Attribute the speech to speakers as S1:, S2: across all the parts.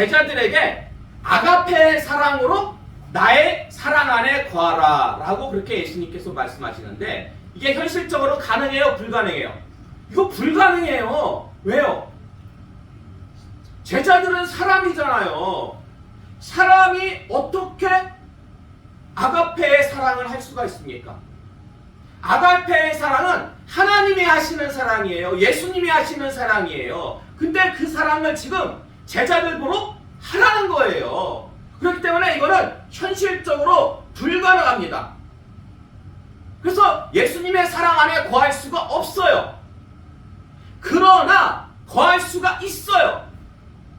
S1: 제자들에게 아가페의 사랑으로 나의 사랑 안에 거하라 라고 그렇게 예수님께서 말씀하시는데, 이게 현실적으로 가능해요? 불가능해요? 이거 불가능해요. 왜요? 제자들은 사람이잖아요. 사람이 어떻게 아가페의 사랑을 할 수가 있습니까? 아가페의 사랑은 하나님이 하시는 사랑이에요. 예수님이 하시는 사랑이에요. 근데 그 사랑을 지금 제자들 보러 하라는 거예요. 그렇기 때문에 이거는 현실적으로 불가능합니다. 그래서 예수님의 사랑 안에 거할 수가 없어요. 그러나 거할 수가 있어요.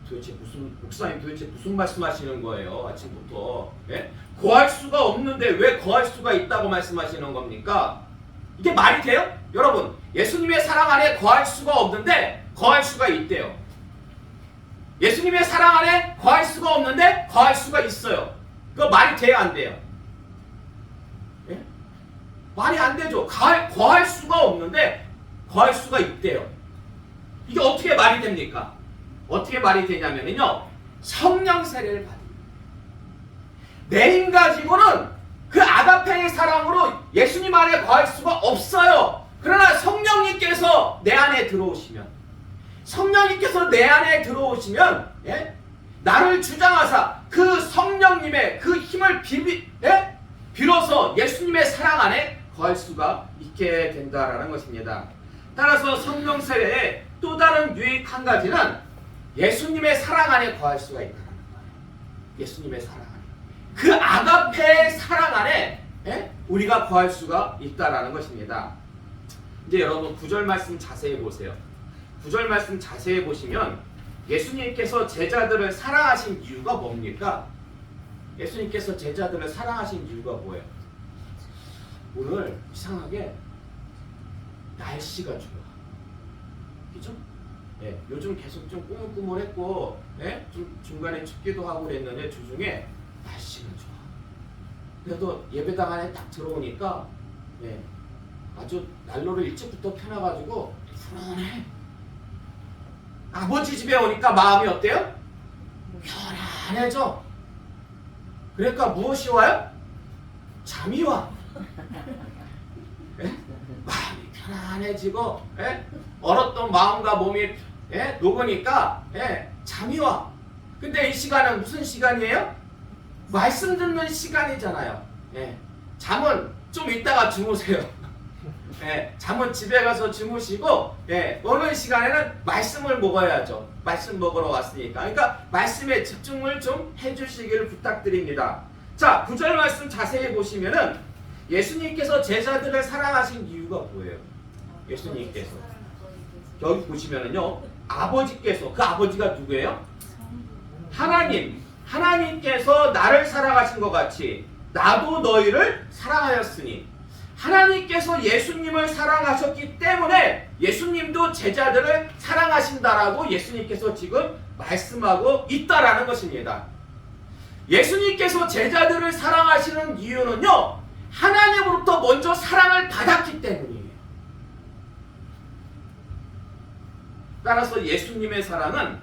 S1: 도대체 목사님 도대체 무슨 말씀하시는 거예요? 아침부터. 예? 거할 수가 없는데 왜 거할 수가 있다고 말씀하시는 겁니까? 이게 말이 돼요? 여러분, 예수님의 사랑 안에 거할 수가 없는데 거할 수가 있대요. 예수님의 사랑 안에 거할 수가 없는데 거할 수가 있어요. 그거 말이 돼요? 안 돼요? 예? 말이 안 되죠. 거할 수가 없는데 거할 수가 있대요. 이게 어떻게 말이 됩니까? 어떻게 말이 되냐면요, 성령 세례를 받습니다. 내 힘 가지고는 그 아가페의 사랑으로 예수님 안에 거할 수가 없어요. 그러나 성령님께서 내 안에 들어오시면, 성령님께서 내 안에 들어오시면, 예? 나를 주장하사 그 성령님의 그 힘을 빌어서 예수님의 사랑 안에 거할 수가 있게 된다라는 것입니다. 따라서 성령 세례의 또 다른 유익 한 가지는 예수님의 사랑 안에 거할 수가 있다는 거예요. 예수님의 사랑 안에, 그 아가페의 사랑 안에 우리가 거할 수가 있다라는 것입니다. 이제 여러분 9절 말씀 자세히 보세요. 9절 말씀 자세히 보시면 예수님께서 제자들을 사랑하신 이유가 뭡니까? 예수님께서 제자들을 사랑하신 이유가 뭐예요? 오늘 이상하게 날씨가 좋아. 그죠? 예, 요즘 계속 좀 꾸물꾸물했고, 예? 좀 중간에 춥기도 하고 그랬는데 주중에 날씨가 좋아. 그래도 예배당 안에 딱 들어오니까, 예, 아주 난로를 일찍부터 펴놔가지고 불안해. 아버지 집에 오니까 마음이 어때요? 편안해져. 그러니까 무엇이 와요? 잠이 와. 예? 마음이 편안해지고, 예? 얼었던 마음과 몸이, 예? 녹으니까, 예? 잠이 와. 근데 이 시간은 무슨 시간이에요? 말씀 듣는 시간이잖아요. 예? 잠은 좀 이따가 주무세요. 예, 잠은 집에 가서 주무시고, 예, 오는 시간에는 말씀을 먹어야죠. 말씀 먹으러 왔으니까. 그러니까 말씀에 집중을 좀 해주시기를 부탁드립니다. 자, 9절 말씀 자세히 보시면은 예수님께서 제자들을 사랑하신 이유가 뭐예요? 예수님께서 여기 보시면은요, 아버지께서, 그 아버지가 누구예요? 하나님께서 나를 사랑하신 것 같이 나도 너희를 사랑하였으니, 하나님께서 예수님을 사랑하셨기 때문에 예수님도 제자들을 사랑하신다라고 예수님께서 지금 말씀하고 있다라는 것입니다. 예수님께서 제자들을 사랑하시는 이유는요, 하나님으로부터 먼저 사랑을 받았기 때문이에요. 따라서 예수님의 사랑은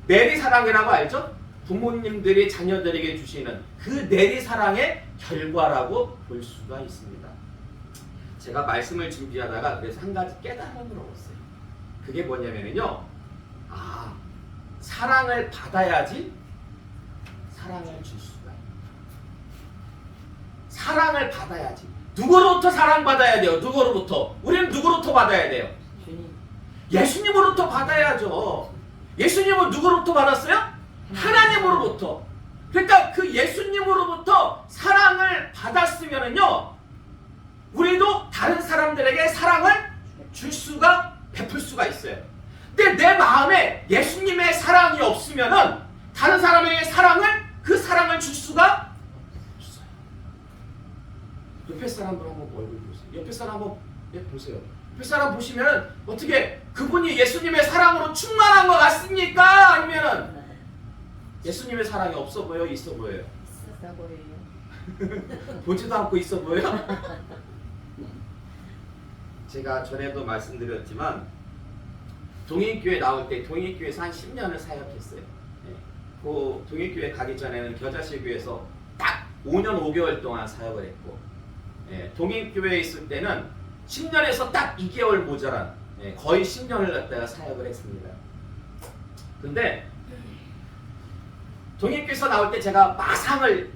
S1: 내리사랑이라고 알죠? 부모님들이 자녀들에게 주시는 그 내리사랑의 결과라고 볼 수가 있습니다. 제가 말씀을 준비하다가 그래서 한 가지 깨달음을 얻었어요. 그게 뭐냐면요, 사랑을 받아야지 사랑을 줄 수가 있다. 사랑을 받아야지. 누구로부터 사랑받아야 돼요? 누구로부터? 우리는 누구로부터 받아야 돼요? 예수님으로부터 받아야죠. 예수님은 누구로부터 받았어요? 하나님으로부터. 그러니까 그 예수님으로부터 사랑을 받았으면은요, 우리도 다른 사람들에게 사랑을 줄 수가, 베풀 수가 있어요. 근데 내 마음에 예수님의 사랑이 없으면은 다른 사람에게 그 사랑을 줄 수가 없어요. 옆에 사람들 한번 얼굴 보세요. 옆에 사람 한번 보세요. 옆에 사람 보시면은 어떻게 그분이 예수님의 사랑으로 충만한 것 같습니까? 아니면은 예수님의 사랑이 없어 보여? 있어 보여요?
S2: 있어 보여요.
S1: 보지도 않고 있어 보여요? 제가 전에도 말씀드렸지만 동인교회 나올 때 동인교회에서 한 10년을 사역했어요. 네. 그 동일교회 가기 전에는 겨자씨교회에서 딱 5년 5개월 동안 사역을 했고, 예, 동일교회에 있을 때는 10년에서 딱 2개월 모자란, 예, 거의 10년을 갖다가 사역을 했습니다. 근데 동일교회에서 나올 때 제가 마상을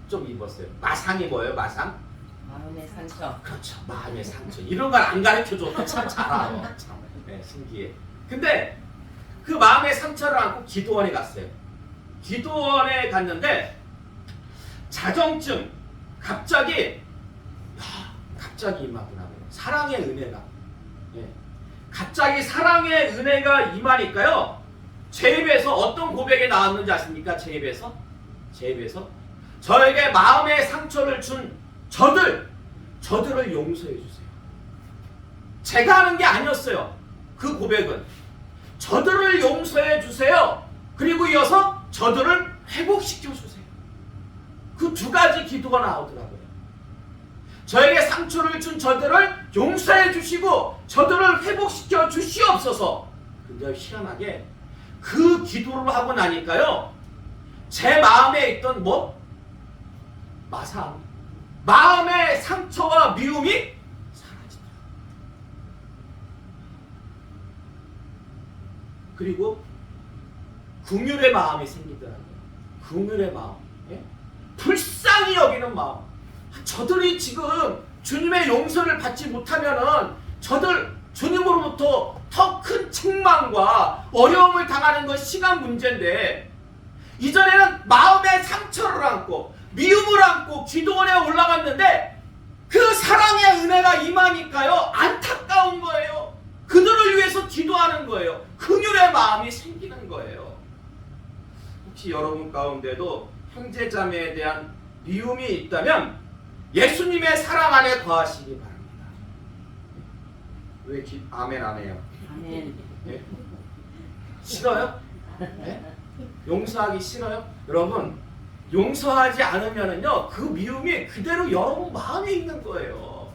S1: 좀 입었어요. 마상이 뭐예요? 마상?
S2: 마음의 상처.
S1: 그렇죠. 마음의 상처. 이런 걸 안 가르쳐줘도 참 잘 알아요. 참, 네, 신기해. 근데 그 마음의 상처를 안고 기도원에 갔어요. 기도원에 갔는데 자정쯤 갑자기 임하더라고요. 사랑의 은혜가. 예. 갑자기 사랑의 은혜가 임하니까요. 제 입에서 어떤 고백이 나왔는지 아십니까? 제 입에서 저에게 마음의 상처를 준 저들을 용서해 주세요. 제가 하는 게 아니었어요. 그 고백은 저들을 용서해 주세요. 그리고 이어서 저들을 회복시켜 주세요. 그 두 가지 기도가 나오더라고요. 저에게 상처를 준 저들을 용서해 주시고 저들을 회복시켜 주시옵소서. 근데 희한하게 그 기도를 하고 나니까요, 제 마음에 있던 마상, 마음의 상처와 미움이 사라지더라고요. 그리고 긍휼의 마음이 생기더라고요. 긍휼의 마음, 예? 불쌍히 여기는 마음. 저들이 지금 주님의 용서를 받지 못하면은 저들 주님으로부터 더 큰 책망과 어려움을 당하는 건 시간 문제인데, 이전에는 마음의 상처를 안고 미움을 안고 기도원에 올라갔는데 그 사랑의 은혜가 임하니까요, 안타까운 거예요. 그들을 위해서 기도하는 거예요. 긍휼의 마음이 생기는 거예요. 혹시 여러분 가운데도 형제자매에 대한 미움이 있다면 예수님의 사랑 안에 거하시기 바랍니다. 왜 아멘 안 해요?
S2: 아멘.
S1: 예? 싫어요? 예? 용서하기 싫어요? 여러분, 용서하지 않으면은요, 그 미움이 그대로 여러분 마음에 있는 거예요.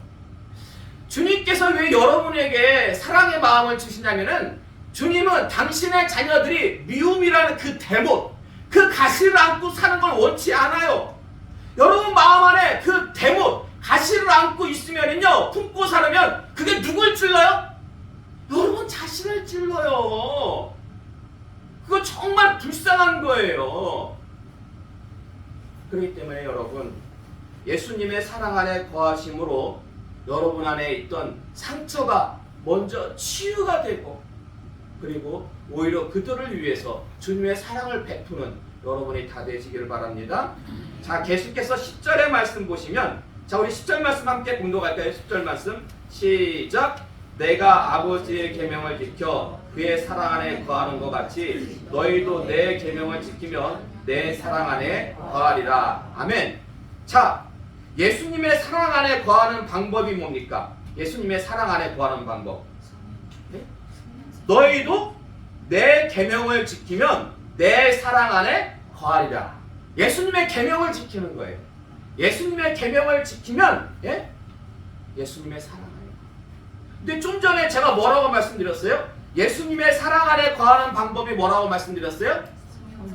S1: 주님께서 왜 여러분에게 사랑의 마음을 주시냐면은, 주님은 당신의 자녀들이 미움이라는 그 대못, 그 가시를 안고 사는 걸 원치 않아요. 여러분 마음 안에 그 대못, 가시를 안고 있으면은요, 품고 살으면 그게 누굴 찔러요? 여러분 자신을 찔러요. 그거 정말 불쌍한 거예요. 그렇기 때문에 여러분, 예수님의 사랑 안에 거하심으로 여러분 안에 있던 상처가 먼저 치유가 되고, 그리고 오히려 그들을 위해서 주님의 사랑을 베푸는 여러분이 다 되시기를 바랍니다. 자, 계속해서 10절의 말씀 보시면, 자, 우리 10절 말씀 함께 공독할까요? 10절 말씀 시작. 내가 아버지의 계명을 지켜 그의 사랑 안에 거하는 것 같이 너희도 내 계명을 지키면 내 사랑 안에 거하리라. 아멘. 자, 예수님의 사랑 안에 거하는 방법이 뭡니까? 예수님의 사랑 안에 거하는 방법. 네? 너희도 내 계명을 지키면 내 사랑 안에 거하리라. 예수님의 계명을 지키는 거예요. 예수님의 계명을 지키면, 예? 예수님의 사랑 안에. 근데 좀 전에 제가 뭐라고 말씀드렸어요? 예수님의 사랑 안에 거하는 방법이 뭐라고 말씀드렸어요?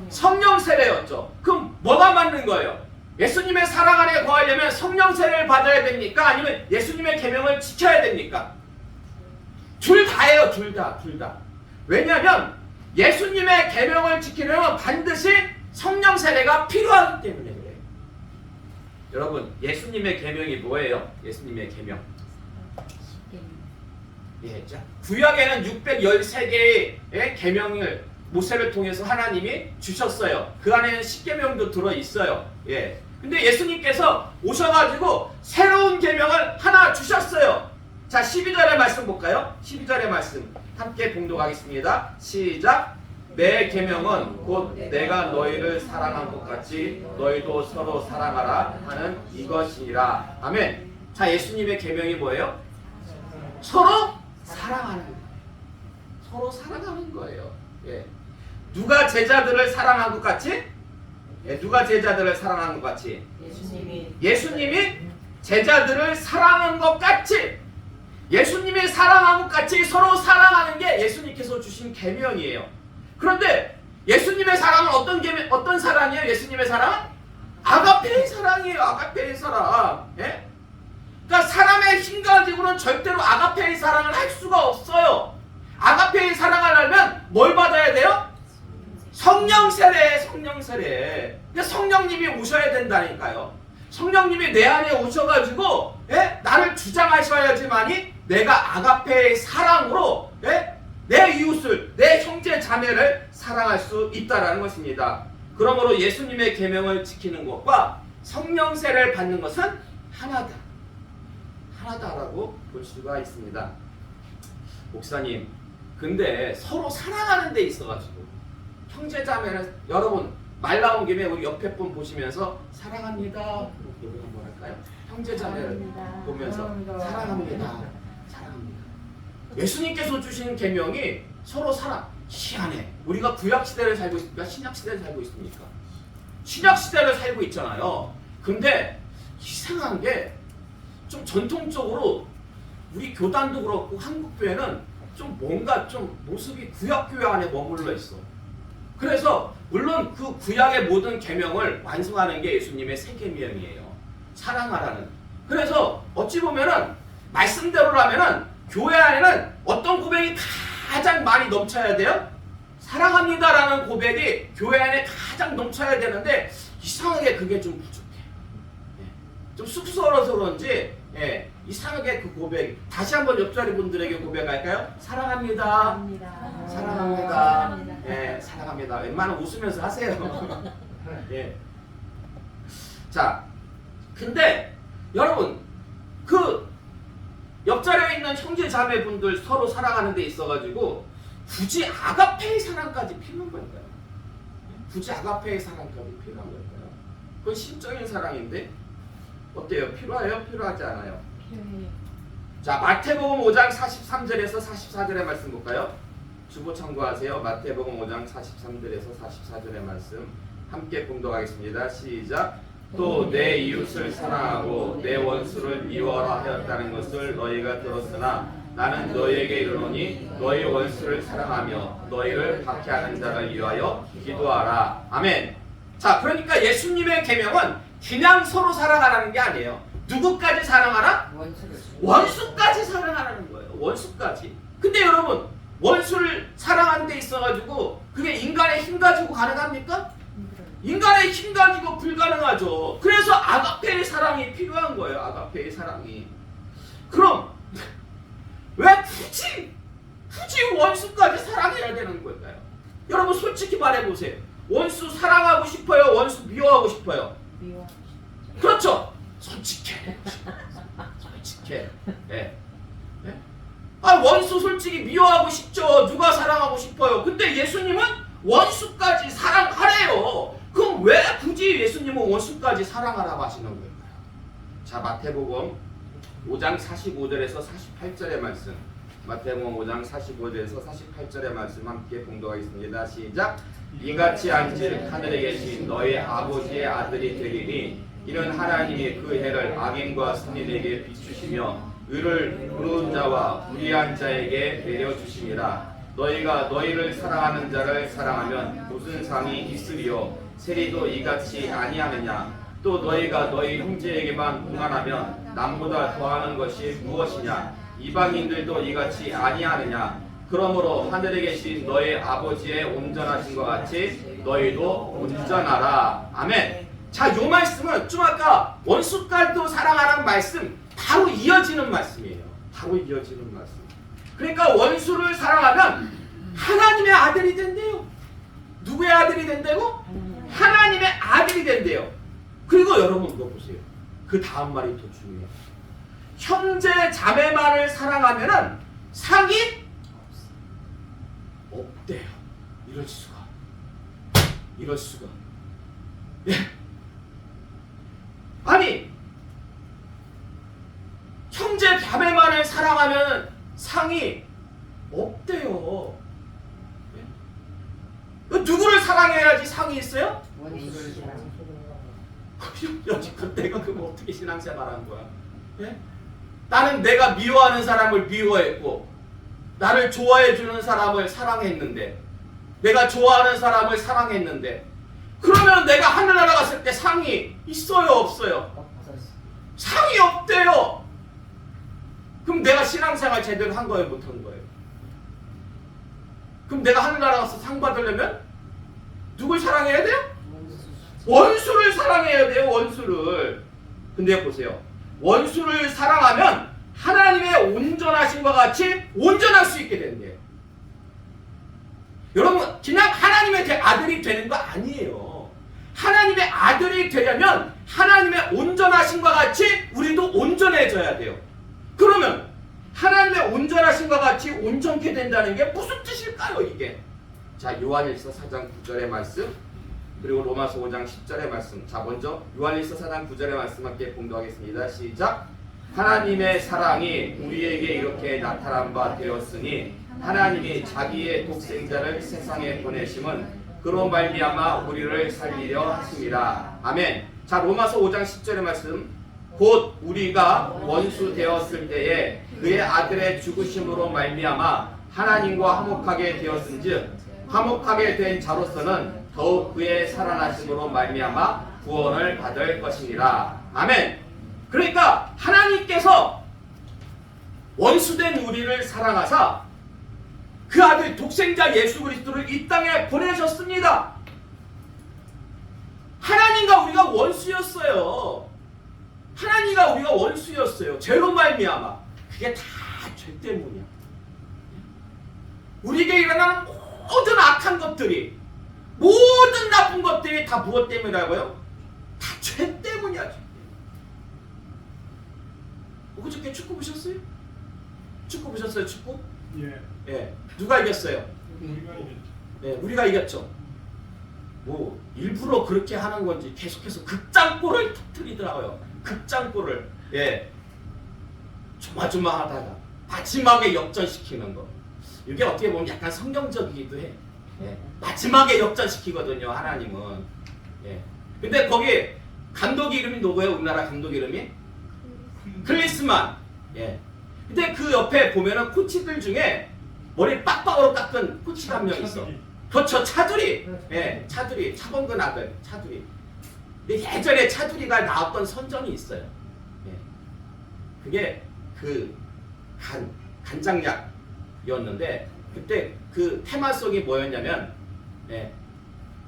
S1: 성령 세례였죠. 그럼 뭐가 맞는 거예요? 예수님의 사랑 안에 거하려면 성령 세례를 받아야 됩니까? 아니면 예수님의 계명을 지켜야 됩니까? 둘 다예요. 둘 다. 왜냐하면 예수님의 계명을 지키려면 반드시 성령 세례가 필요하기 때문에 그래요. 여러분, 예수님의 계명이 뭐예요? 예수님의 계명. 예, 자, 구약에는 613개의 계명을 모세를 통해서 하나님이 주셨어요. 그 안에는 10계명도 들어 있어요. 예. 근데 예수님께서 오셔가지고 새로운 계명을 하나 주셨어요. 자, 12절의 말씀 볼까요? 12절의 말씀 함께 봉독하겠습니다. 시작. 내 계명은 곧 내가 너희를 사랑한 것 같이 너희도 서로 사랑하라 하는 이것이니라. 아멘. 자, 예수님의 계명이 뭐예요? 서로 사랑하는 거예요. 서로 사랑하는 거예요. 예. 누가 제자들을 사랑한 것 같이? 예, 누가 제자들을 사랑한 것 같이? 예수님이 제자들을 사랑한 것 같이, 예수님이 사랑한 것 같이 서로 사랑하는 게 예수님께서 주신 계명이에요. 그런데 예수님의 사랑은 어떤 사랑이에요? 예수님의 사랑은 아가페의 사랑이에요. 아가페의 사랑. 예? 그러니까 사람의 힘 가지고는 절대로 아가페의 사랑을 할 수가 없어요. 아가페의 사랑을 하려면 뭘 받아야 돼요? 성령 세례, 성령 세례. 그러니까 성령님이 오셔야 된다니까요. 성령님이 내 안에 오셔가지고 나를 주장하셔야지만이 내가 아가페의 사랑으로 내 이웃을, 내 형제 자매를 사랑할 수 있다라는 것입니다. 그러므로 예수님의 계명을 지키는 것과 성령 세례를 받는 것은 하나다라고 볼 수가 있습니다. 목사님, 근데 서로 사랑하는 데 있어가지고 형제 자매는 여러분 말 나온 김에 우리 옆에 분 보시면서 사랑합니다. 여러분 한번 할까요? 형제 자매를 보면서 사랑합니다. 사랑합니다. 예수님께서 주신 계명이 서로 사랑. 희한해. 우리가 구약 시대를 살고 있습니까? 신약 시대를 살고 있습니까? 신약 시대를 살고 있잖아요. 근데 이상한 게 좀 전통적으로 우리 교단도 그렇고 한국 교회는 좀 뭔가 좀 모습이 구약 교회 안에 머물러 있어. 그래서 물론 그 구약의 모든 계명을 완성하는 게 예수님의 새 계명이에요. 사랑하라는. 그래서 어찌 보면은 말씀대로라면은 교회 안에는 어떤 고백이 가장 많이 넘쳐야 돼요? 사랑합니다라는 고백이 교회 안에 가장 넘쳐야 되는데 이상하게 그게 좀 부족해. 좀 쑥스러워서 그런지 이상하게 그 고백. 다시 한번 옆자리 분들에게 고백할까요? 사랑합니다. 사랑합니다. 사랑합니다. 웬만하면 웃으면서 하세요. 자, 근데 여러분 그 옆자리에 있는 형제 자매분들 서로 사랑하는 데 있어가지고 굳이 아가페의 사랑까지 필요한 걸까요? 굳이 아가페의 사랑까지 필요한 걸까요? 그건 심적인 사랑인데 어때요? 필요해요? 필요하지 않아요?
S2: 필요해요.
S1: 자, 마태복음 5장 43절에서 44절의 말씀 볼까요? 주보 참고하세요. 마태복음 5장 43절에서 44절의 말씀 함께 봉독하겠습니다. 시작. 또 내 이웃을 사랑하고 내 원수를 미워하라 하였다는 것을 너희가 들었으나 나는 너희에게 이르노니 너희 원수를 사랑하며 너희를 박해하는 자를 위하여 기도하라. 아멘. 자, 그러니까 예수님의 계명은 그냥 서로 사랑하라는 게 아니에요. 누구까지 사랑하라? 원수까지 사랑하라는 거예요. 원수까지. 근데 여러분 원수를 사랑하는 데 있어가지고 그게 인간의 힘 가지고 가능합니까? 인간의 힘 가지고 불가능하죠. 그래서 아가페의 사랑이 필요한 거예요. 아가페의 사랑이. 그럼 왜 굳이 원수까지 사랑해야 되는 걸까요? 여러분 솔직히 말해보세요. 원수 사랑하고 싶어요? 원수 미워하고 싶어요? 그렇죠. 솔직해. 원수 솔직히 미워하고 싶죠. 누가 사랑하고 싶어요? 근데 예수님은 원수까지 사랑하래요. 그럼 왜 굳이 예수님은 원수까지 사랑하라고 하시는 걸까요? 자, 마태복음 5장 45절에서 48절의 말씀. 마태복음 5장 45절에서 48절의 말씀 함께 봉독하겠습니다. 시작. 이같이 안질 하늘에 계신 너희 아버지의 아들이 되리니 이는 하나님이 그 해를 악인과 선인에게 비추시며 의를 부르는 자와 불의한 자에게 내려주심이라. 너희가 너희를 사랑하는 자를 사랑하면 무슨 상이 있으리요? 세리도 이같이 아니하느냐? 또 너희가 너희 형제에게만 응하면 남보다 더하는 것이 무엇이냐? 이방인들도 이같이 아니하느냐? 그러므로 하늘에 계신 너희 아버지의 온전하신 것 같이 너희도 온전하라. 아멘. 자, 요 말씀은 좀 아까 원수까지도 사랑하라는 말씀 바로 이어지는 말씀이에요. 바로 이어지는 말씀. 그러니까 원수를 사랑하면 하나님의 아들이 된대요. 누구의 아들이 된다고? 하나님의 아들이 된대요. 그리고 여러분 이거 보세요. 그 다음 말이 더 중요해요. 형제 자매만을 사랑하면은 상이 없대요. 이럴 수가. 이럴 수가. 예. 아니 형제 자매만을 사랑하면 상이 없대요. 예? 누구를 사랑해야지 상이 있어요? 여지껏 내가 그거 어떻게 신앙생활하는 거야? 예? 나는 내가 미워하는 사람을 미워했고 나를 좋아해주는 사람을 사랑했는데 내가 좋아하는 사람을 사랑했는데 그러면 내가 하늘나라 갔을 때 상이 있어요 없어요?
S2: 없었어.
S1: 상이 없대요. 그럼 내가 신앙생활 제대로 한 거예요 못 한 거예요? 그럼 내가 하늘나라 가서 상 받으려면 누굴 사랑해야 돼요? 원수를 사랑해야 돼요 원수를. 근데 보세요. 원수를 사랑하면 하나님의 온전하심과 같이 온전할 수 있게 된대요. 여러분 그냥 하나님의 아들이 되는 거 아니에요. 하나님의 아들이 되려면 하나님의 온전하심과 같이 우리도 온전해져야 돼요. 그러면 하나님의 온전하심과 같이 온전케 된다는 게 무슨 뜻일까요 이게? 자 요한일서 4장 9절의 말씀 그리고 로마서 5장 10절의 말씀. 자 먼저 요한일서 4장 9절의 말씀 함께 공부하겠습니다. 시작. 하나님의 사랑이 우리에게 이렇게 나타난 바 되었으니 하나님이 자기의 독생자를 세상에 보내심은 그로 말미암아 우리를 살리려 하심이라. 아멘. 자 로마서 5장 10절의 말씀. 곧 우리가 원수 되었을 때에 그의 아들의 죽으심으로 말미암아 하나님과 화목하게 되었은즉 화목하게 된 자로서는 더욱 그의 살아나심으로 말미암아 구원을 받을 것이니라. 아멘. 그러니까 하나님께서 원수된 우리를 사랑하사 그 아들 독생자 예수 그리스도를 이 땅에 보내셨습니다. 하나님과 우리가 원수였어요. 하나님과 우리가 원수였어요. 죄로 말미암아. 그게 다 죄 때문이야. 우리에게 일어나는 모든 악한 것들이 모든 나쁜 것들이 다 무엇 때문이라고요? 다 죄 때문이야. 그저께 축구 보셨어요? 축구 보셨어요? 축구?
S3: 예.
S1: 예. 누가 이겼어요?
S3: 우리가 이겼죠.
S1: 예, 우리가 이겼죠. 뭐 일부러 그렇게 하는 건지 계속해서 극장골을 터뜨리더라고요. 극장골을. 예. 조마조마하다가 마지막에 역전시키는 거. 이게 어떻게 보면 약간 성경적이기도 해. 예. 마지막에 역전시키거든요, 하나님은. 예. 근데 거기 감독 이름이 누구예요? 우리나라 감독 이름이? 클리스만. 예. 근데 그 옆에 보면은 코치들 중에 머리 빡빡으로 깎은 코치가 한 명 있어. 그렇죠, 차두리. 예, 차두리. 차범근 아들, 차두리. 근데 예전에 차두리가 나왔던 선전이 있어요. 예. 그게 그 간장약이었는데 그때 그 테마송이 뭐였냐면 예,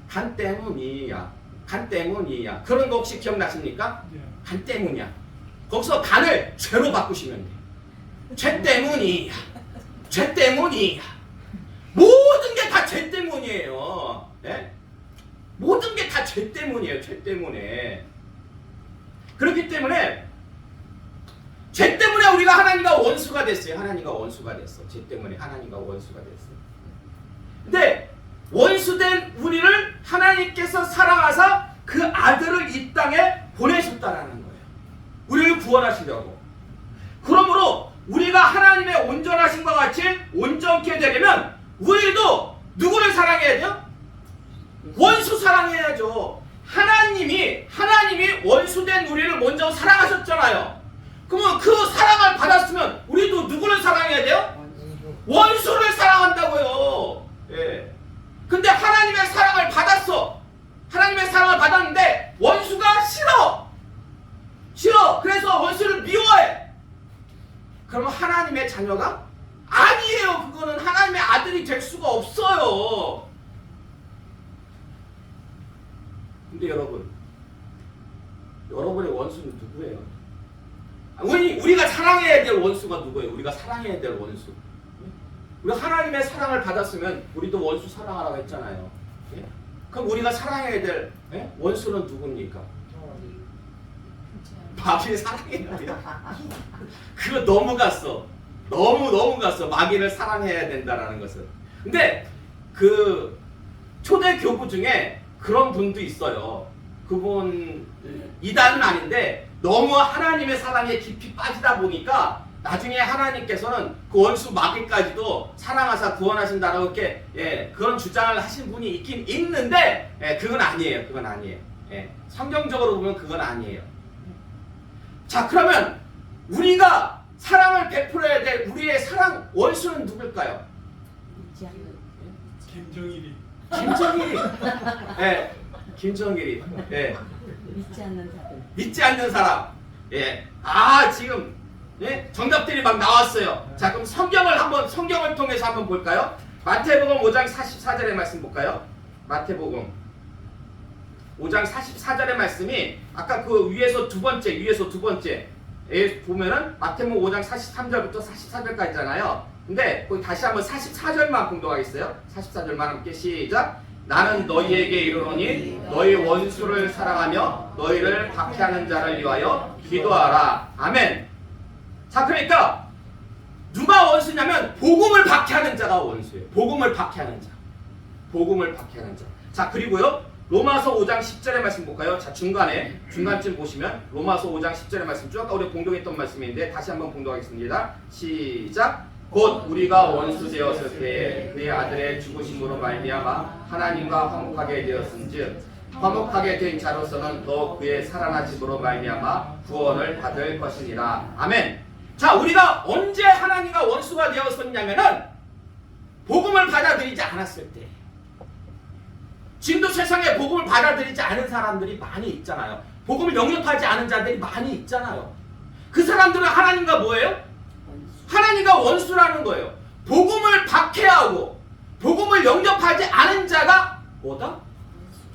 S1: 간 때문이야. 간 때문이야. 그런 거 혹시 기억나십니까?
S3: 예.
S1: 간 때문이야. 거기서 간을 죄로 바꾸시면 돼요. 죄 때문이야. 죄 때문이야. 모든 게 다 죄 때문이에요. 예? 모든 게 다 죄 때문이에요. 죄 때문에. 그렇기 때문에 죄 때문에 우리가 하나님과 원수가 됐어요. 하나님과 원수가 됐어. 죄 때문에 하나님과 원수가 됐어요. 근데 원수된 우리를 하나님께서 사랑하사 그 아들을 이 땅에 보내셨다라는 거예요. 우리를 구원하시려고. 그러므로 우리가 하나님의 온전하심과 같이 온전케 되려면 우리도 누구를 사랑해야 돼요? 원수 사랑해야죠. 하나님이 원수된 우리를 먼저 사랑하셨잖아요. 그러면 그 사랑을 받았으면 우리도 누구를 사랑해야 돼요? 원수를 사랑한다고요. 예. 근데 하나님의 사랑을 받았어. 하나님의 사랑을 받았는데 원수가 싫어. 그래서 원수를 미워해. 그러면 하나님의 자녀가 아니에요. 그거는 하나님의 아들이 될 수가 없어요. 근데 여러분의 원수는 누구예요? 우리가 사랑해야 될 원수가 누구예요? 우리가 사랑해야 될 원수. 우리가 하나님의 사랑을 받았으면 우리도 원수 사랑하라고 했잖아요. 예? 그럼 우리가 사랑해야 될 원수는 누굽니까? 마귀를 사랑해야 돼요. 그거 너무 갔어. 너무 갔어. 마귀를 사랑해야 된다라는 것은. 근데 그 초대 교부 중에 그런 분도 있어요. 그분 이단은 아닌데 너무 하나님의 사랑에 깊이 빠지다 보니까 나중에 하나님께서는 그 원수 마귀까지도 사랑하사 구원하신다라고 이렇게 그런 주장을 하신 분이 있긴 있는데 그건 아니에요. 성경적으로 보면 그건 아니에요. 자, 그러면 우리가 사랑을 베풀어야 될 우리의 사랑 원수는 누굴까요?
S3: 김정일이.
S1: 김정일이. 예, 김정일이. 예,
S2: 믿지 않는 자들.
S1: 믿지 않는 사람. 예, 아 지금 예? 정답들이 막 나왔어요. 자, 그럼 성경을 통해서 한번 볼까요? 마태복음 5장 44절의 말씀 볼까요? 마태복음 5장 44절의 말씀이 아까 그 위에서 두 번째 보면은 마태복음 5장 43절부터 44절까지 있잖아요. 근데 거기 다시 한번 44절만 공독하겠어요. 44절만 함께 시작. 나는 너희에게 이르노니 너희 원수를 사랑하며 너희를 박해하는 자를 위하여 기도하라. 아멘. 자, 그러니까 누가 원수냐면 복음을 박해하는 자가 원수예요. 복음을 박해하는 자. 복음을 박해하는 자. 자, 그리고요. 로마서 5장 10절의 말씀 볼까요? 자, 중간쯤 보시면 로마서 5장 10절의 말씀 쭉 아까 우리 공독했던 말씀인데 다시 한번 공독하겠습니다. 시작. 곧 우리가 원수 되었을 때에 그의 아들의 죽으심으로 말미암아 하나님과 화목하게 되었은즉 화목하게 된 자로서는 더 그의 살아나심으로 말미암아 구원을 받을 것이니라. 아멘. 자, 우리가 언제 하나님과 원수가 되었었냐면은 복음을 받아들이지 않았을 때. 지금도 세상에 복음을 받아들이지 않은 사람들이 많이 있잖아요. 복음을 영접하지 않은 자들이 많이 있잖아요. 그 사람들은 하나님과 뭐예요? 하나님과 원수라는 거예요. 복음을 박해하고 복음을 영접하지 않은 자가 뭐다?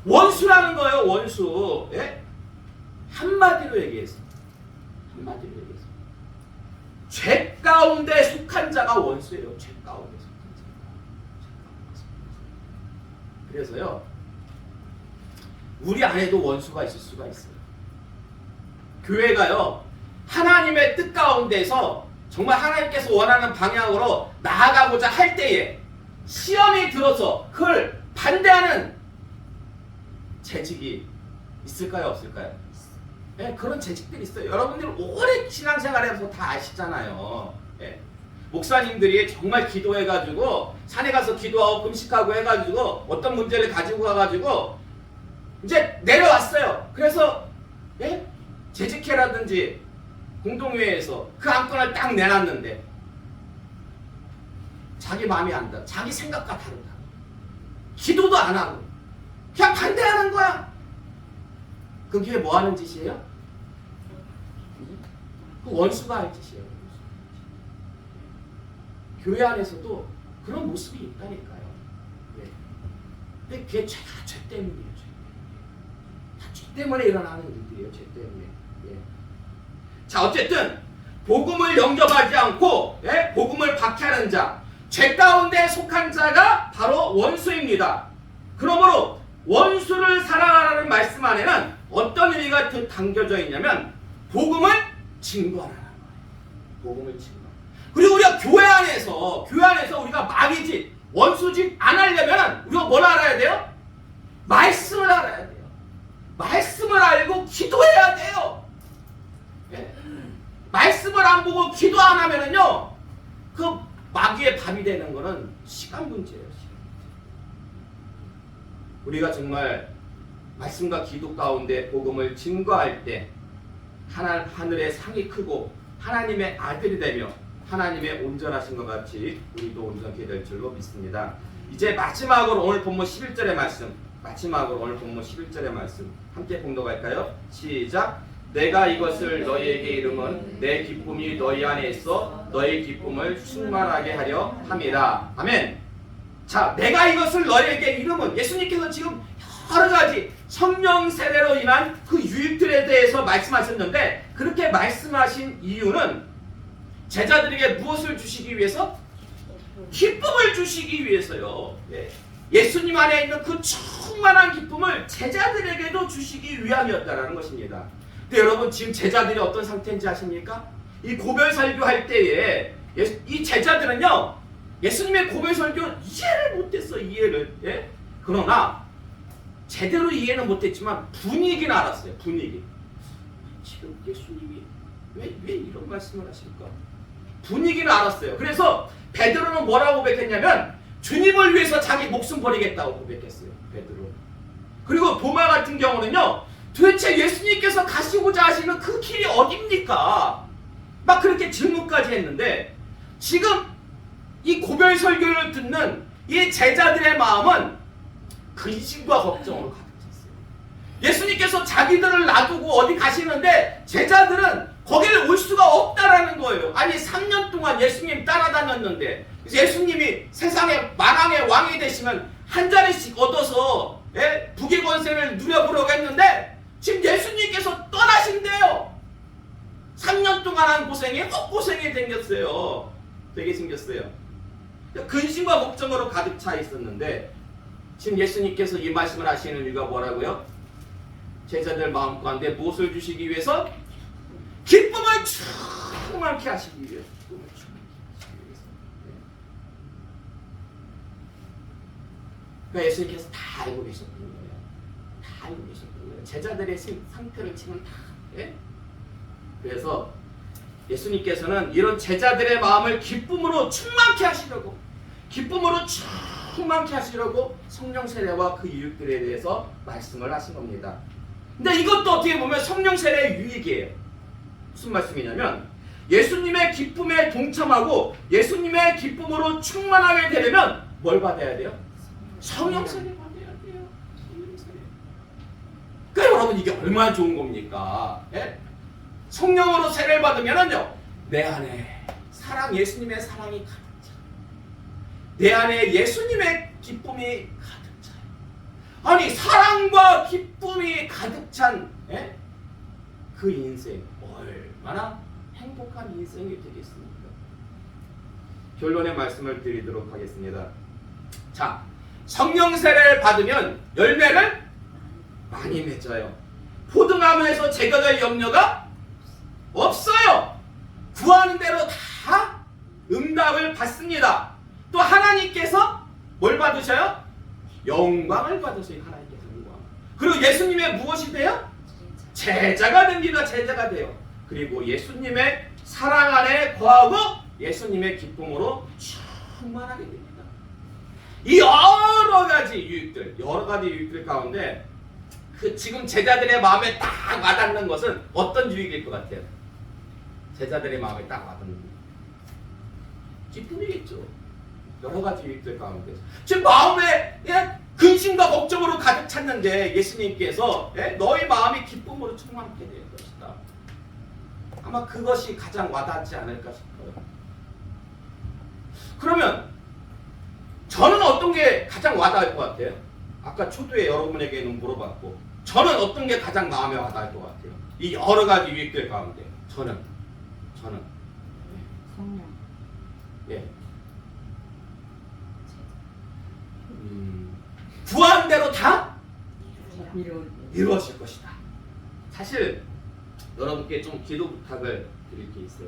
S1: 원수라는 거예요. 원수. 예? 한마디로 얘기해서 죄 가운데 속한 자가 원수예요. 죄 가운데 속한 자가. 그래서요, 우리 안에도 원수가 있을 수가 있어요. 교회가요, 하나님의 뜻 가운데서 정말 하나님께서 원하는 방향으로 나아가고자 할 때에 시험이 들어서 그걸 반대하는 재직이 있을까요? 없을까요? 네, 그런 재직들이 있어요. 여러분들 오래 신앙생활해서 다 아시잖아요. 네. 목사님들이 정말 기도해가지고 산에 가서 기도하고 금식하고 해가지고 어떤 문제를 가지고 가가지고 이제 내려왔어요. 그래서 예? 재직회라든지 공동회에서 그 안건을 딱 내놨는데 자기 마음이 안 닿아. 자기 생각과 다르다. 기도도 안 하고 그냥 반대하는 거야. 그게 뭐 하는 짓이에요? 그 원수가 할 짓이에요. 교회 안에서도 그런 모습이 있다니까요. 네. 근데 그게 죄 때문이에요. 죄 때문에 일어나는 일들이에요. 죄 때문에. 예. 자, 어쨌든 복음을 영접하지 않고 예? 복음을 박해하는 자, 죄 가운데 속한 자가 바로 원수입니다. 그러므로 원수를 사랑하라는 말씀 안에는 어떤 의미가 담겨져 있냐면 복음을 증거하라는 거예요. 복음을 증거. 그리고 우리가 교회 안에서 우리가 마귀 짓, 원수 짓 안 하려면 우리가 뭘 알아야 돼요? 말씀을 알아야 돼요. 말씀을 알고 기도해야 돼요. 네. 말씀을 안 보고 기도 안 하면은요, 그 마귀의 밥이 되는 거는 시간 문제예요. 우리가 정말 말씀과 기도 가운데 복음을 증거할 때 하늘의 상이 크고 하나님의 아들이 되며 하나님의 온전하신 것 같이 우리도 온전케 될 줄로 믿습니다. 이제 마지막으로 오늘 본문 11절의 말씀, 함께 공독할까요? 시작. 내가 이것을 너희에게 이름은 내 기쁨이 너희 안에 있어 너희 기쁨을 충만하게 하려 함이라. 아멘. 자, 내가 이것을 너희에게 이름은, 예수님께서 지금 여러 가지 성령 세례로 인한 그 유익들에 대해서 말씀하셨는데, 그렇게 말씀하신 이유는 제자들에게 무엇을 주시기 위해서? 기쁨을 주시기 위해서요. 예. 예수님 안에 있는 그 충만한 기쁨을 제자들에게도 주시기 위함이었다라는 것입니다. 근데 여러분, 지금 제자들이 어떤 상태인지 아십니까? 이 고별 설교할 때에 이 제자들은요, 예수님의 고별 설교는 이해를 못했어. 이해를. 예? 그러나 제대로 이해는 못했지만 분위기는 알았어요. 분위기. 지금 예수님이 왜 이런 말씀을 하실까? 분위기는 알았어요. 그래서 베드로는 뭐라고 고백했냐면 주님을 위해서 자기 목숨 버리겠다고 고백했어요. 베드로. 그리고 도마 같은 경우는요, 도대체 예수님께서 가시고자 하시는 그 길이 어딥니까? 막 그렇게 질문까지 했는데, 지금 이 고별 설교를 듣는 이 제자들의 마음은 근심과 걱정으로 가득 찼어요. 예수님께서 자기들을 놔두고 어디 가시는데 제자들은 거기를 올 수가 없다라는 거예요. 아니 3년 동안 예수님 따라다녔는데 예수님이 세상의 만왕의 왕이 되시면 한 자리씩 얻어서 북의 권세를 누려보려고 했는데 지금 예수님께서 떠나신대요. 3년 동안 한 고생이 헛고생이 되게 생겼어요. 근심과 걱정으로 가득 차 있었는데 지금 예수님께서 이 말씀을 하시는 이유가 뭐라고요? 제자들 마음 가운데 무엇을 주시기 위해서? 기쁨을 충만케 하시기 위해서. 그러니까 예수님께서 다 알고 계셨던 거예요. 다 알고 계셨던 거예요. 제자들의 상태를 지금 다. 그래서 예수님께서는 이런 제자들의 마음을 기쁨으로 충만케 하시려고, 성령 세례와 그 이유들에 대해서 말씀을 하신 겁니다. 근데 이것도 어떻게 보면 성령 세례의 유익이에요. 무슨 말씀이냐면 예수님의 기쁨에 동참하고 예수님의 기쁨으로 충만하게 되려면 뭘 받아야 돼요? 성령 세례 받아야 돼요. 성령 세례. 그러니까 여러분 이게 얼마나 좋은 겁니까? 성령으로 세례를 받으면은요, 내 안에 예수님의 사랑이 가득 차요. 내 안에 예수님의 기쁨이 가득 차요. 아니 사랑과 기쁨이 가득 찬 그 인생 얼마나 행복한 인생이 되겠습니까? 결론의 말씀을 드리도록 하겠습니다. 자, 성령 세례를 받으면 열매를 많이 맺어요. 포도나무에서 제거될 염려가 없어요. 구하는 대로 다 응답을 받습니다. 또 하나님께서 뭘 받으셔요? 영광을 받으세요. 하나님께서 영광. 그리고 예수님의 무엇이 돼요? 제자가 됩니다. 제자가 돼요. 그리고 예수님의 사랑 안에 거하고 예수님의 기쁨으로 충만하게 됩니다. 이 여러 가지 유익들 가운데 지금 제자들의 마음에 딱 와닿는 것은 어떤 유익일 것 같아요? 제자들의 마음에 딱 와닿는 기쁨이겠죠. 여러 가지 유익들 가운데 지금 마음에 근심과 걱정으로 가득 찼는데 예수님께서 너희 마음이 기쁨으로 충만하게 될 것이다. 아마 그것이 가장 와닿지 않을까 싶어요. 그러면 저는 어떤 게 가장 와닿을 것 같아요? 아까 초두에 여러분에게는 물어봤고 저는 어떤 게 가장 마음에 와닿을 것 같아요? 이 여러 가지 유익들 가운데 저는
S2: 성령.
S1: 구한 대로 다
S2: 이루어질
S1: 것이다. 사실 여러분께 좀 기도 부탁을 드릴 게 있어요.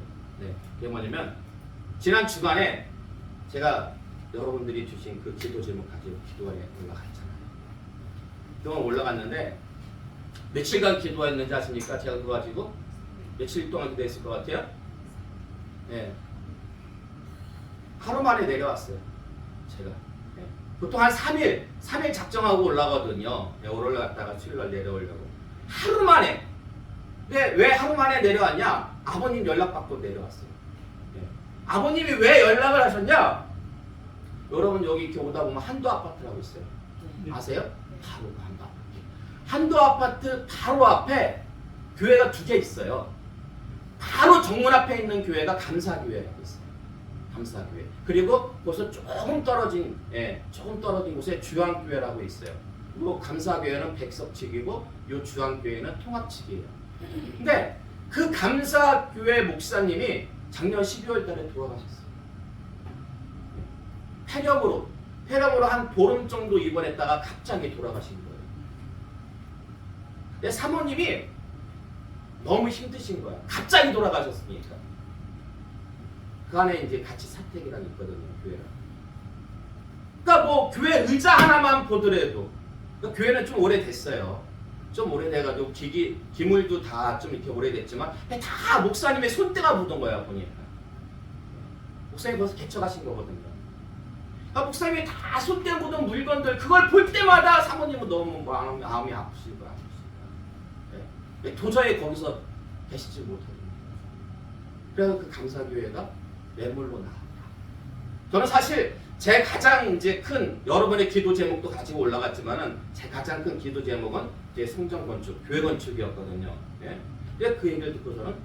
S1: 그게 뭐냐면 지난 주간에 제가 여러분들이 주신 그 기도 제목 가지고 기도에 올라갔잖아요. 그동안 올라갔는데 며칠간 기도했는지 아십니까? 제가 그거 가지고 며칠 동안 기도했을 것 같아요? 하루 만에 내려왔어요. 제가 보통 한 3일 작정하고 올라가거든요. 올라갔다가 수요일날 내려오려고. 하루 만에. 근데 왜 하루 만에 내려왔냐? 아버님 연락받고 내려왔어요. 아버님이 왜 연락을 하셨냐? 여러분 여기 이렇게 오다 보면 한도 아파트라고 있어요. 아세요? 바로 한도 아파트. 한도 아파트 바로 앞에 교회가 2개 있어요. 바로 정문 앞에 있는 교회가 감사교회라고 있어요. 감사교회. 그리고 거기서 조금 떨어진 곳에 주황교회라고 있어요. 그리고 감사교회는 백석측이고 이 주황교회는 통합측이에요. 근데 그 감사교회 목사님이 작년 12월 달에 돌아가셨어요. 폐렴으로 한 보름 정도 입원했다가 갑자기 돌아가신 거예요. 근데 사모님이 너무 힘드신 거야. 갑자기 돌아가셨으니까. 그 안에 이제 같이 사택이랑 있거든요, 교회랑. 그러니까 뭐 교회 의자 하나만 보더라도, 그러니까 교회는 좀 오래됐어요. 좀 오래돼가지고 기물도 다 좀 이렇게 오래됐지만 다 목사님의 손때가 묻은 거야 보니까. 목사님 벌써 개척하신 거거든요. 그러니까 목사님이 다 손때 묻은 물건들 그걸 볼 때마다 사모님은 너무 마음이 아프실 거야. 도저히 거기서 계시지 못하는 거예요. 그래서 그 감사교회가 매물로 나왔다. 저는 사실 제 가장 이제 큰 여러분의 기도 제목도 가지고 올라갔지만은 제 가장 큰 기도 제목은 이제 성전 건축, 교회 건축이었거든요. 예. 근데 그 얘기를 듣고서는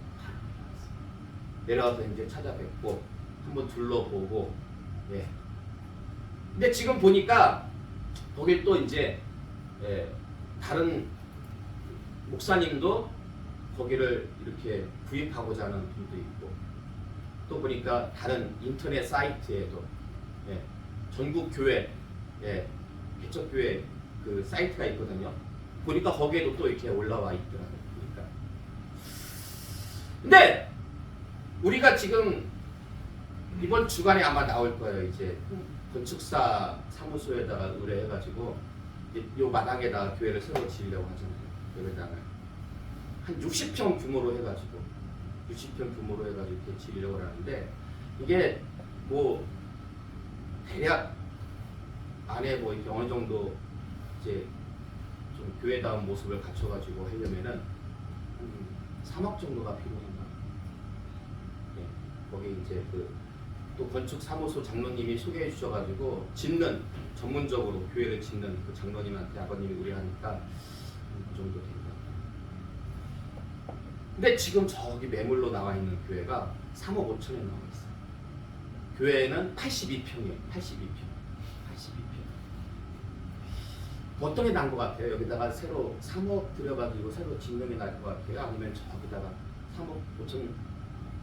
S1: 내려가서 이제 찾아뵙고 한번 둘러보고, 예. 근데 지금 보니까 거길 또 이제 다른 목사님도 거기를 이렇게 구입하고자 하는 분도 있고, 또 보니까 다른 인터넷 사이트에도 전국 교회, 개척 교회 그 사이트가 있거든요. 보니까 거기에도 또 이렇게 올라와 있더라고요. 보니까. 근데 우리가 지금 이번 주간에 아마 나올 거예요. 이제 건축사 사무소에다가 의뢰해가지고 요 마당에다가 교회를 새로 지으려고 하잖아요. 교회당을 한 60평 규모로 해가지고 60평 규모로 해가지고 이렇게 지으려고 하는데, 이게 뭐 대략 안에 뭐 이렇게 어느 정도 이제 좀 교회다운 모습을 갖춰가지고 하려면은 3억 정도가 필요합니다. 네, 거기 이제 또 건축 사무소 장로님이 소개해 주셔가지고 짓는, 전문적으로 교회를 짓는 그 장로님한테 아버님이 의뢰하니까 그 정도 된다. 근데 지금 저기 매물로 나와 있는 교회가 3억 5천에 나와 있어요. 교회는 82평이에요. 82평. 어떤 게 나은 것 같아요? 여기다가 새로 3억 들여가지고 새로 짓는 게 나을 것 같아요? 아니면 저기다가 3억 5천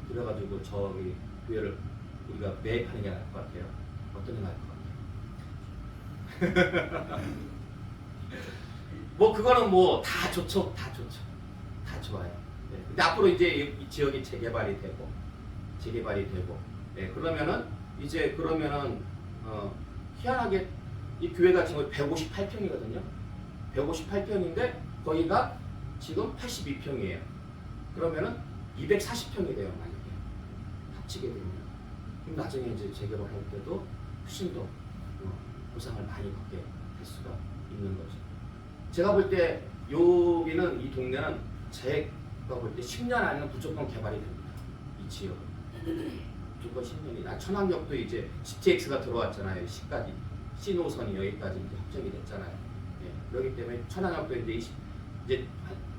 S1: 들여가지고 저기 교회를 우리가 매입하는 게 나을 것 같아요? 어떤 게 나을 것 같아요? 뭐 그거는 뭐 다 좋죠. 다 좋아요. 네. 근데 앞으로 이제 이 지역이 재개발이 되고 그러면은 희한하게 이 교회가 지금 158평이거든요. 158평인데 거기가 지금 82평이에요. 그러면은 240평이 돼요, 만약에 합치게 되면. 그럼 나중에 이제 재개발할 때도 훨씬 더 보상을 많이 받게 할 수가 있는 거죠. 제가 볼 때 여기는, 이 동네는 제가 볼 때 10년 안에는 무조건 개발이 됩니다. 이 지역은 무조건 10년이. 천안역도 이제 GTX가 들어왔잖아요. 시까지 C 노선이 여기까지 이제 확정이 됐잖아요. 예, 그렇기 때문에 천안역도 이제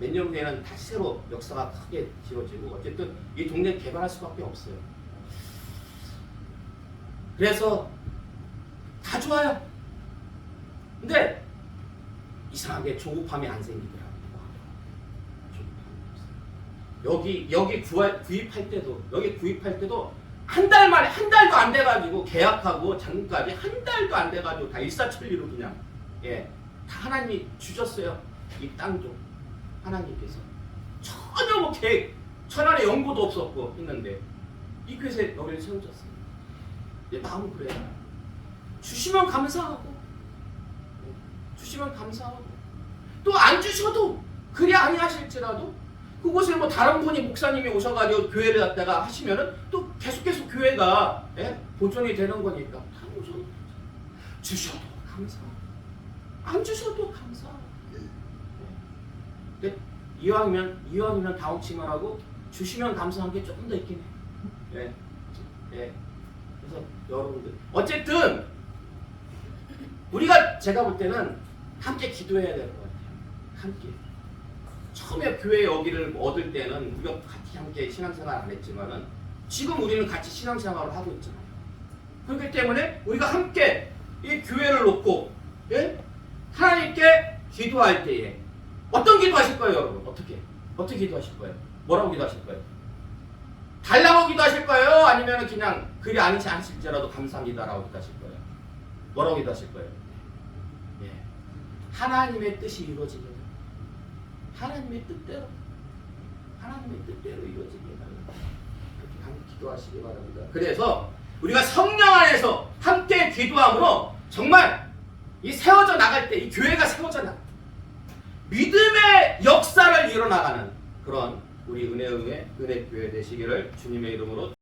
S1: 몇 년 후에는 다시 새로 역사가 크게 지어지고, 어쨌든 이 동네 개발할 수밖에 없어요. 그래서 다 좋아요. 근데 이상하게 조급함이 안 생기더라고요. 여기 구입할 때도 한 달도 안 돼가지고 계약하고 잔금까지 한 달도 안 돼가지고 다 일사천리로 그냥 다 하나님이 주셨어요. 이 땅도 하나님께서 전혀 뭐 계획, 천안에 연고도 없었고 했는데 이 교회에 너를 세우셨어요. 내 마음은 그래요. 주시면 감사하고 또 안 주셔도 그리 아니하실지라도 그곳에 뭐 다른 분이 목사님이 오셔가지고 교회를 갖다가 하시면은 또 계속해서 교회가 보존이 되는 거니까 다 오셔도 주셔도 감사하고 안 주셔도 감사하고. 근데 이왕이면 다운치만 하고 주시면 감사한 게 조금 더 있긴 해. 그래서 여러분들 어쨌든 제가 볼 때는 함께 기도해야 될 것 같아요. 함께. 처음에 교회 여기를 얻을 때는 우리가 같이 함께 신앙생활 안 했지만은 지금 우리는 같이 신앙생활을 하고 있잖아요. 그렇기 때문에 우리가 함께 이 교회를 놓고 하나님께 기도할 때에 어떤 기도하실 거예요, 여러분? 어떻게 기도하실 거예요? 뭐라고 기도하실 거예요? 달라고 기도하실 거예요? 아니면 그냥 그리 아니지 않을지라도 감사합니다라고 기도하실 거예요? 뭐라고 기도하실 거예요? 하나님의 뜻이 이루어지게 해달라. 하나님의 뜻대로 이루어지게 해달라. 그렇게 함께 기도하시기 바랍니다. 그래서 우리가 성령 안에서 함께 기도함으로 정말 이 세워져 나갈 때 이 교회가 세워져 나갈 때 믿음의 역사를 이뤄나가는 그런 우리 은혜교회 되시기를 주님의 이름으로